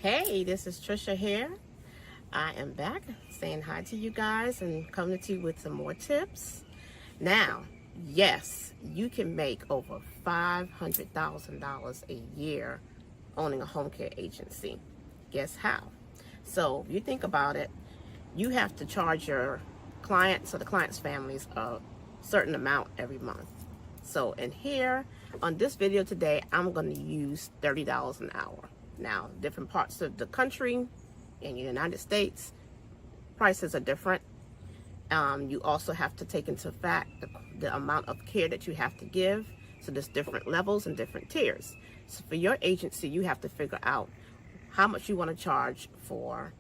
Hey, this is Trisha here. I am back saying hi to you guys and coming to you with some more tips. Now, yes, you can make over $500,000 a year owning a home care agency. Guess how? So, if you think about it, you have to charge your clients or the clients' families a certain amount every month. So, in here, on this video today, I'm going to use $30 an hour. Now, different parts of the country in the United States, prices are different. You also have to take into fact the amount of care that you have to give. So there's different levels and different tiers. So for your agency, you have to figure out how much you want to charge for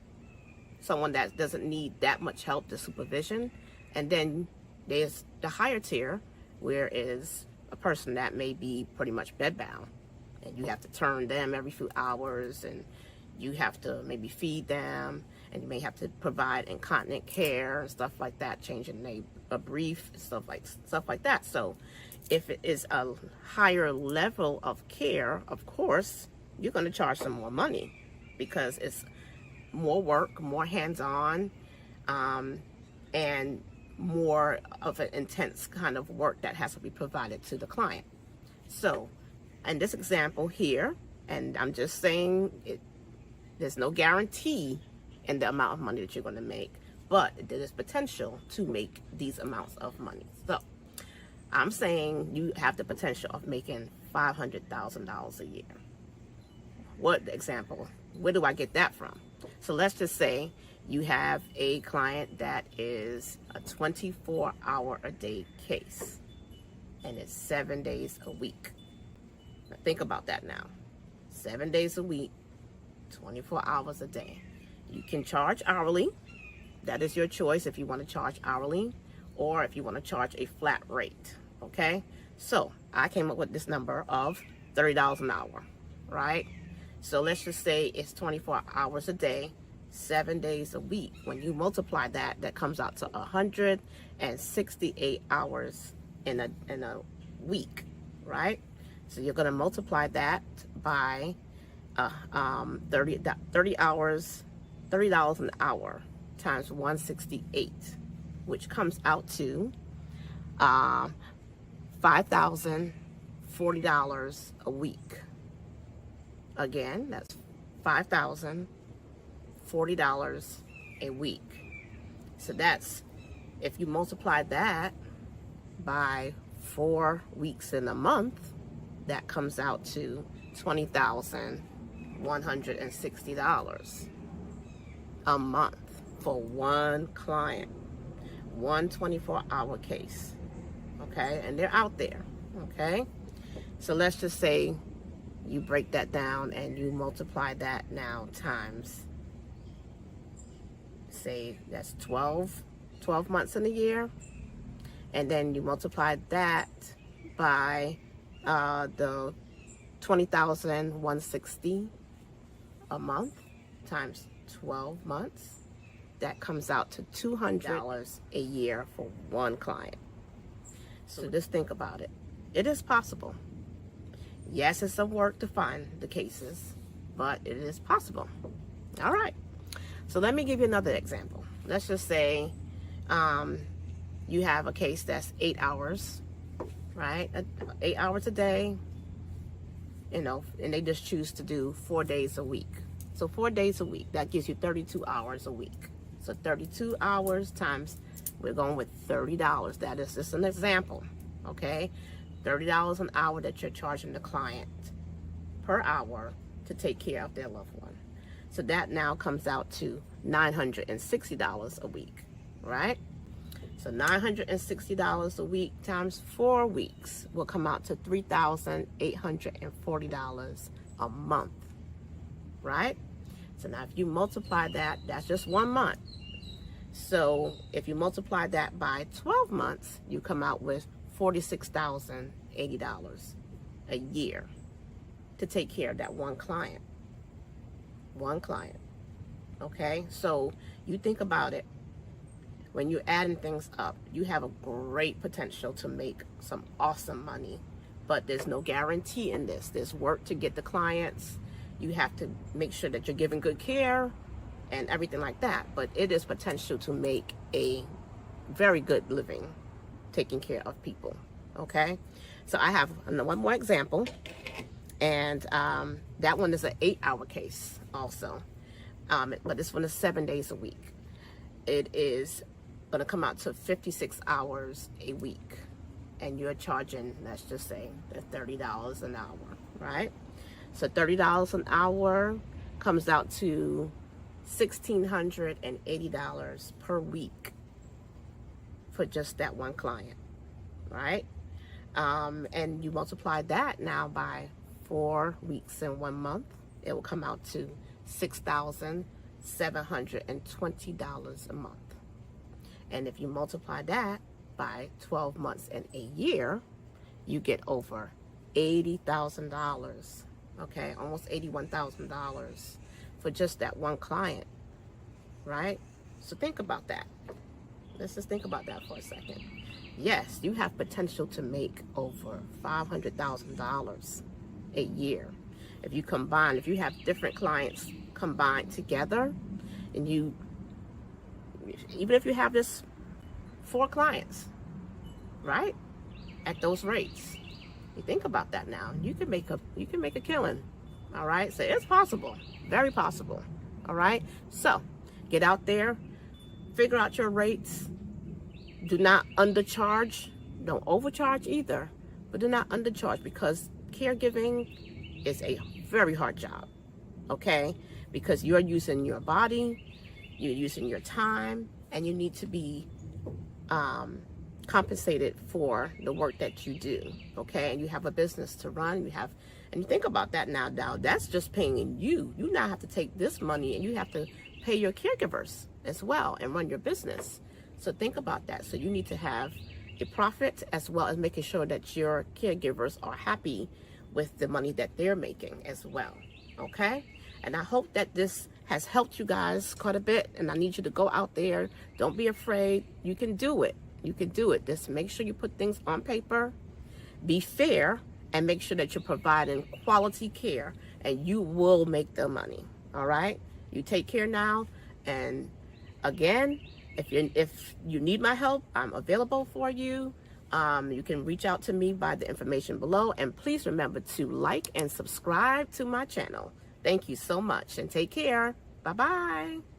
someone that doesn't need that much help, the supervision. And then there's the higher tier, where is a person that may be pretty much bedbound. And you have to turn them every few hours, and you have to maybe feed them, and you may have to provide incontinent care and stuff like that, changing a brief, stuff like that. So if it is a higher level of care, of course, you're going to charge some more money because it's more work, more hands-on, and more of an intense kind of work that has to be provided to the client. So in this example here, and I'm just saying there's no guarantee in the amount of money that you're going to make, but there is potential to make these amounts of money. So I'm saying you have the potential of making $500,000 a year. What example? Where do I get that from? So let's just say you have a client that is a 24-hour-a-day case, and it's 7 days a week. Now think about that now. 7 days a week, 24 hours a day. You can charge hourly. That is your choice if you want to charge hourly or if you want to charge a flat rate. Okay? So I came up with this number of $30 an hour, right? So let's just say it's 24 hours a day, 7 days a week. When you multiply that, that comes out to 168 hours in a week, right? So you're going to multiply that by 30 hours, $30 an hour times 168, which comes out to $5,040 a week. Again, that's $5,040 a week. So that's, if you multiply that by 4 weeks in a month, that comes out to $20,160 a month for one client, one 24-hour case. Okay, and they're out there. Okay, so let's just say you break that down and you multiply that now times, say that's 12 months in a year, and then you multiply that by the 20,160 a month times 12 months, that comes out to $200 a year for one client. So just think about it. It is possible. Yes, it's some work to find the cases, but it is possible. All right. So let me give you another example. Let's just say you have a case that's 8 hours, right? 8 hours a day, and they just choose to do 4 days a week. So 4 days a week, that gives you 32 hours a week. So 32 hours times, we're going with $30. That is just an example, okay? $30 an hour that you're charging the client per hour to take care of their loved one. So that now comes out to $960 a week, right? So $960 a week times 4 weeks will come out to $3,840 a month, right? So now if you multiply that, that's just 1 month. So if you multiply that by 12 months, you come out with $46,080 a year to take care of that one client. One client. Okay? So you think about it. When you're adding things up, you have a great potential to make some awesome money. But there's no guarantee in this. There's work to get the clients. You have to make sure that you're giving good care and everything like that. But it is potential to make a very good living taking care of people. Okay, so I have one more example, and that one is an 8-hour case also, but this one is 7 days a week. It is going to come out to 56 hours a week, and you're charging, let's just say, $30 an hour, right? So $30 an hour comes out to $1,680 per week for just that one client, right? And you multiply that now by 4 weeks and 1 month, it will come out to $6,720 a month. And if you multiply that by 12 months and a year, you get over $80,000, okay? Almost $81,000 for just that one client, right? So think about that. Let's just think about that for a second. Yes, you have potential to make over $500,000 a year. If you combine, if you have different clients combined together, and you, even if you have this 4 clients, right, at those rates, you think about that now, you can make a killing. All right, so it's possible, very possible. All right, so get out there, figure out your rates. Do not undercharge, don't overcharge either, but do not undercharge, because caregiving is a very hard job, okay? Because you're using your body, you're using your time, and you need to be compensated for the work that you do, okay? And you have a business to run, and you think about that now, that's just paying you. You now have to take this money and you have to pay your caregivers as well and run your business. So think about that. So you need to have a profit as well as making sure that your caregivers are happy with the money that they're making as well, okay? And I hope that this has helped you guys quite a bit, and I need you to go out there. Don't be afraid. You can do it. You can do it. Just make sure you put things on paper, be fair, and make sure that you're providing quality care, and you will make the money, all right? You take care now, and again, if you need my help, I'm available for you. You can reach out to me by the information below, and please remember to like and subscribe to my channel. Thank you so much, and take care. Bye-bye.